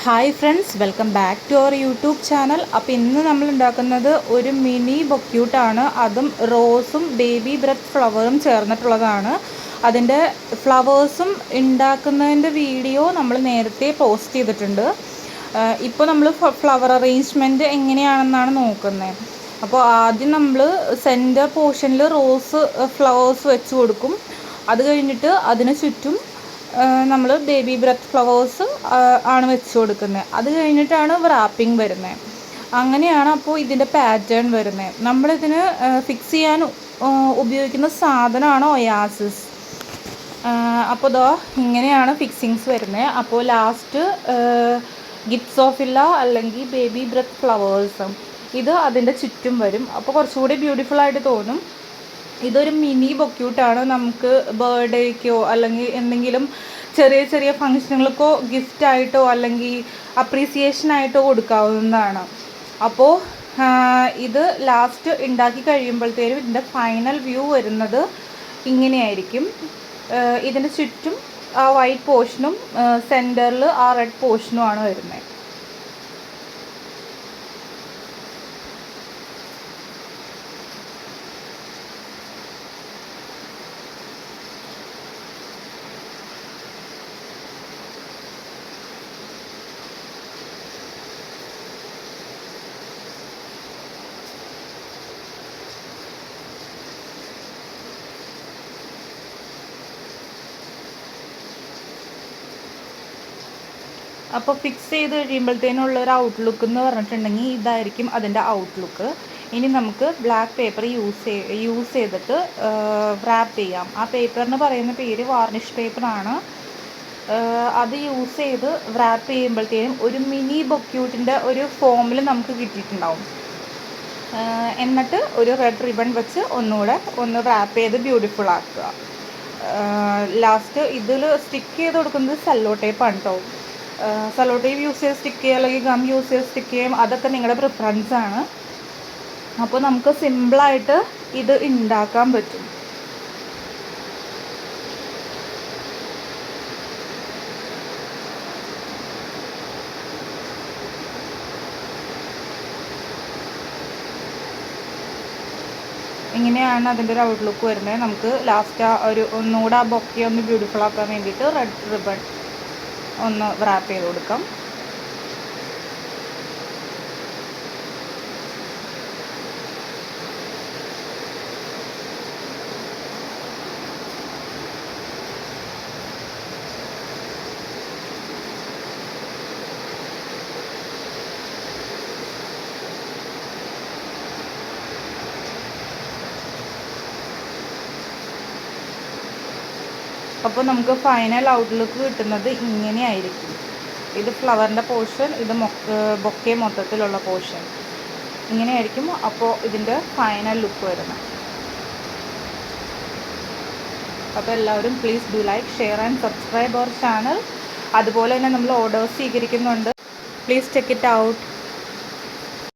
Hi friends, welcome back to our YouTube channel. അപ്പോൾ ഇന്ന് നമ്മൾ ഉണ്ടാക്കുന്നത് ഒരു മിനി ബൊക്യൂട്ടാണ്. അതും റോസും ബേബി ബ്രെത്ത് ഫ്ലവറും ചേർന്നിട്ടുള്ളതാണ്. അതിൻ്റെ ഫ്ലവേഴ്സും ഉണ്ടാക്കുന്നതിൻ്റെ വീഡിയോ നമ്മൾ നേരത്തെ പോസ്റ്റ് ചെയ്തിട്ടുണ്ട്. ഇപ്പോൾ നമ്മൾ ഫ്ലവർ അറേഞ്ച്മെൻറ്റ് എങ്ങനെയാണെന്നാണ് നോക്കുന്നത്. അപ്പോൾ ആദ്യം നമ്മൾ സെൻറ്റർ പോർഷനിൽ റോസ് ഫ്ലവേഴ്സ് വെച്ച് കൊടുക്കും. അത് കഴിഞ്ഞിട്ട് അതിന് ചുറ്റും നമ്മൾ ബേബി ബ്രെത്ത് ഫ്ലവേഴ്സ് ആണ് വെച്ച് കൊടുക്കുന്നത്. അത് കഴിഞ്ഞിട്ടാണ് റാപ്പിംഗ് വരുന്നത്. അങ്ങനെയാണ് അപ്പോൾ ഇതിൻ്റെ പാറ്റേൺ വരുന്നത്. നമ്മളിതിന് ഫിക്സ് ചെയ്യാൻ ഉപയോഗിക്കുന്ന സാധനമാണ് ഒയാസിസ്. അപ്പോൾ ഇതാ ഇങ്ങനെയാണ് ഫിക്സിങ്സ് വരുന്നത്. അപ്പോൾ ലാസ്റ്റ് ഗിപ്സോഫില്ല അല്ലെങ്കിൽ ബേബി ബ്രെത്ത് ഫ്ലവേഴ്സും ഇത് അതിൻ്റെ ചുറ്റും വരും. അപ്പോൾ കുറച്ചുകൂടി ബ്യൂട്ടിഫുള്ളായിട്ട് തോന്നും. ഇതൊരു മിനി ബൊക്യൂട്ടാണ്. നമുക്ക് ബർത്ത്ഡേക്കോ അല്ലെങ്കിൽ എന്തെങ്കിലും ചെറിയ ചെറിയ ഫങ്ഷനുകൾക്കോ ഗിഫ്റ്റായിട്ടോ അല്ലെങ്കിൽ അപ്രീസിയേഷനായിട്ടോ കൊടുക്കാവുന്നതാണ്. അപ്പോൾ ഇത് ലാസ്റ്റ് ഉണ്ടാക്കി കഴിയുമ്പോഴത്തേനും ഇതിൻ്റെ ഫൈനൽ വ്യൂ വരുന്നത് ഇങ്ങനെയായിരിക്കും. ഇതിൻ്റെ ചുറ്റും ആ വൈറ്റ് പോർഷനും സെൻറ്ററിൽ ആ റെഡ് പോർഷനുമാണ് വരുന്നത്. അപ്പോൾ ഫിക്സ് ചെയ്ത് കഴിയുമ്പോഴത്തേനുള്ളൊരു ഔട്ട്ലുക്ക് എന്ന് പറഞ്ഞിട്ടുണ്ടെങ്കിൽ ഇതായിരിക്കും അതിൻ്റെ ഔട്ട്ലുക്ക്. ഇനി നമുക്ക് ബ്ലാക്ക് പേപ്പർ യൂസ് ചെയ്തിട്ട് റാപ്പ് ചെയ്യാം. ആ പേപ്പറിന് പറയുന്ന പേര് വാർണിഷ് പേപ്പറാണ്. അത് യൂസ് ചെയ്ത് റാപ്പ് ചെയ്യുമ്പോഴത്തേനും ഒരു മിനി ബൊക്യൂട്ടിൻ്റെ ഒരു ഫോമിൽ നമുക്ക് കിട്ടിയിട്ടുണ്ടാവും. എന്നിട്ട് ഒരു റെഡ് റിബൺ വെച്ച് ഒന്ന് റാപ്പ് ചെയ്ത് ബ്യൂട്ടിഫുൾ ആക്കുക. ലാസ്റ്റ് ഇതിൽ സ്റ്റിക്ക് ചെയ്ത് കൊടുക്കുന്നത് സെല്ലോ ടേപ്പാണ് കേട്ടോ. സെല്ലോ ടേപ്പ് യൂസ് ചെയ്ത് സ്റ്റിക്ക് ചെയ്യുക അല്ലെങ്കിൽ ഗം യൂസ് ചെയ്ത് സ്റ്റിക്ക് ചെയ്യും, അതൊക്കെ നിങ്ങളുടെ പ്രിഫറൻസാണ്. അപ്പോൾ നമുക്ക് സിമ്പിളായിട്ട് ഇത് ഉണ്ടാക്കാൻ പറ്റും. ഇങ്ങനെയാണ് അതിൻ്റെ ഒരു ഔട്ട്ലുക്ക് വരുന്നത്. നമുക്ക് ലാസ്റ്റ് ഒന്നുകൂടെ ആ ബൊക്കെ ഒന്ന് ബ്യൂട്ടിഫുൾ ആക്കാൻ വേണ്ടിയിട്ട് റെഡ് റിബൺ ഒന്ന് റാപ്പ് ചെയ്ത് കൊടുക്കാം. അപ്പോൾ നമുക്ക് ഫൈനൽ ഔട്ട്ലുക്ക് കിട്ടുന്നത് ഇങ്ങനെയായിരിക്കും. ഇത് ഫ്ലവറിൻ്റെ പോർഷൻ, ഇത് ബൊക്കെ മൊത്തത്തിലുള്ള പോർഷൻ ഇങ്ങനെയായിരിക്കും. അപ്പോൾ ഇതിൻ്റെ ഫൈനൽ ലുക്ക് വരുന്നത്. അപ്പോൾ എല്ലാവരും please do like, share and subscribe our channel. അതുപോലെ തന്നെ നമ്മൾ ഓർഡേഴ്സ് സ്വീകരിക്കുന്നുണ്ട്. Please check it out.